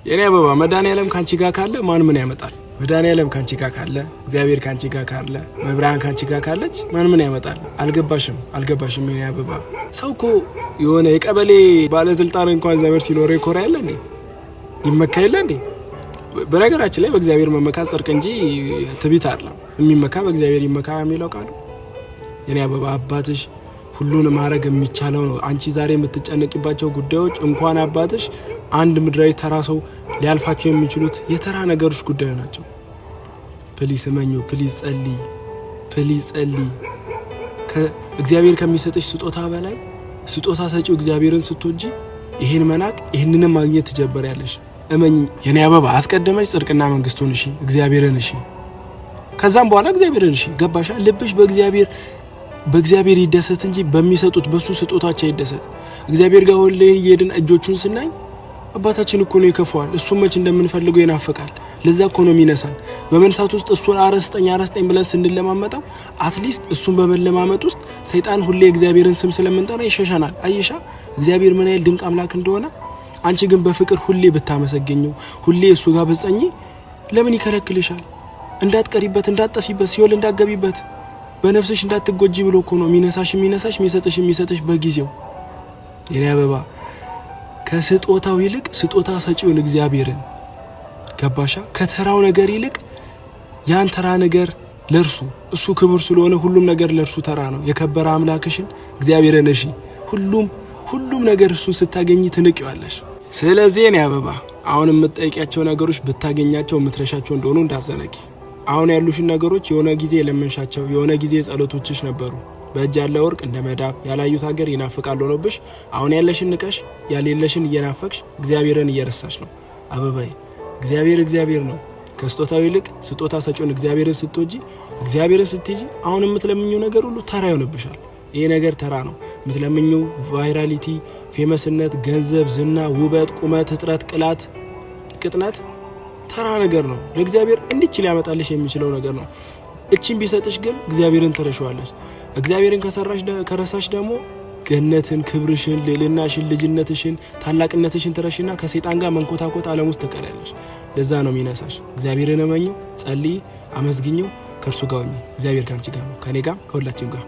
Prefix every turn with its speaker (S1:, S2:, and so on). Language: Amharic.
S1: የኔ አበባ መድኃኒዓለም ካንቺ ጋር ካለ ማን ምን ያመጣል? መድኃኒዓለም ካንቺ ጋር ካለ እግዚአብሔር ካንቺ ጋር ካለ መብራን ካንቺ ጋር ካለች ማን ምን ያመጣል? አልገባሽም የኔ አበባ። ሰው እኮ የሆነ የቀበሌ ባለስልጣን እንኳን ዘመድ ሲኖር ይኮራ ያለ እንዴ? ይመካ የለ እንዴ? በነገራችን ላይ በእግዚአብሔር መመካ ጽድቅ እንጂ ትዕቢት አይደለም። የሚመካ በእግዚአብሔር ይመካ የሚለው ቃል የኔ አበባ አባትሽ ሁሉን ማድረግ የሚቻለው ነው። አንቺ ዛሬ የምትጨነቂባቸው ጉዳዮች እንኳን አባትሽ አንድ ምድራዊ ተራ ሰው ሊያልፋቸው የሚችሉት የተራ ነገሮች ጉዳዮች ናቸው። ፕሊስ እመኙ፣ ፕሊስ ጸልይ። ከእግዚአብሔር ከሚሰጥሽ ስጦታ በላይ ስጦታ ሰጪው እግዚአብሔርን ስትወጂ ይሄን መናቅ ይሄንንም ማግኘት ትጀበሪያለሽ። እመኚኝ የኔ አበባ። አስቀደመሽ ጽድቅና መንግስቱን እሺ፣ እግዚአብሔርን እሺ፣ ከዛም በኋላ እግዚአብሔርን እሺ። ገባሻ? ልብሽ በእግዚአብሔር ይደሰት እንጂ በሚሰጡት በሱ ስጦታቸው ይደሰት። እግዚአብሔር ጋር ሁሌ እየሄድን እጆቹን ስናይ አባታችን እኮ ነው ይከፋዋል። እሱ መች እንደምንፈልገው ይናፈቃል። ለዛ እኮ ነው የሚነሳን። በመንሳት ውስጥ እሱን አረስጠኝ ብለን ስንለማመጣው አትሊስት እሱን በመለማመጥ ውስጥ ሰይጣን ሁሌ እግዚአብሔርን ስም ስለምንጠራ ይሸሻናል። አይሻ እግዚአብሔር ምን ያህል ድንቅ አምላክ እንደሆነ። አንቺ ግን በፍቅር ሁሌ ብታመሰገኘው ሁሌ እሱ ጋር በጸኝ ለምን ይከለክልሻል? እንዳትቀሪበት፣ እንዳትጠፊበት፣ ሲኦል እንዳትገቢበት፣ በነፍስሽ እንዳትጎጂ ብሎ እኮ ነው የሚነሳሽ የሚሰጥሽ በጊዜው። የኔ አበባ ከስጦታው ይልቅ ስጦታ ሰጪውን እግዚአብሔርን ገባሻ? ከተራው ነገር ይልቅ ያን ተራ ነገር ለርሱ እሱ ክብር ስለሆነ ሁሉም ነገር ለርሱ ተራ ነው። የከበረ አምላክሽን እግዚአብሔርን እሺ፣ ሁሉም ነገር እሱን ስታገኚ ትንቂዋለሽ። ስለዚህ የኔ አበባ አሁን የምትጠይቂያቸው ነገሮች ብታገኛቸው የምትረሻቸው እንደሆኑ እንዳዘነቂ። አሁን ያሉሽን ነገሮች የሆነ ጊዜ ለመንሻቸው የሆነ ጊዜ ጸሎቶችሽ ነበሩ። በእጅ ያለ ወርቅ እንደ መዳብ ያላዩት ሀገር ይናፍቃል ሆኖብሽ አሁን ያለሽን ንቀሽ ያሌለሽን እየናፈቅሽ እግዚአብሔርን እየረሳሽ ነው። አበባዬ እግዚአብሔር ነው። ከስጦታው ይልቅ ስጦታ ሰጪውን እግዚአብሔርን ስትወጂ እግዚአብሔርን ስትይጂ አሁን የምትለምኚው ነገር ሁሉ ተራ ይሆንብሻል። ይሄ ነገር ተራ ነው። የምትለምኚው ቫይራሊቲ፣ ፌመስነት፣ ገንዘብ፣ ዝና፣ ውበት፣ ቁመት፣ እጥረት፣ ቅጥነት ተራ ነገር ነው። ለእግዚአብሔር እንዲችል ያመጣልሽ የሚችለው ነገር ነው። እቺን ቢሰጥሽ ግን እግዚአብሔርን ተረሽዋለሽ። እግዚአብሔርን ከረሳሽ ደግሞ ገነትን፣ ክብርሽን፣ ልዕልናሽን፣ ልጅነትሽን፣ ታላቅነትሽን ተረሽና ከሰይጣን ጋር መንኮታኮት ዓለም ውስጥ ትቀሪያለሽ። ለዛ ነው የሚነሳሽ። እግዚአብሔርን እመኚው፣ ጸልይ፣ አመስግኚው፣ ከእርሱ ጋር ሁኚ። እግዚአብሔር ካንቺ ጋር ነው፣ ከኔ ጋር ከሁላችን ጋር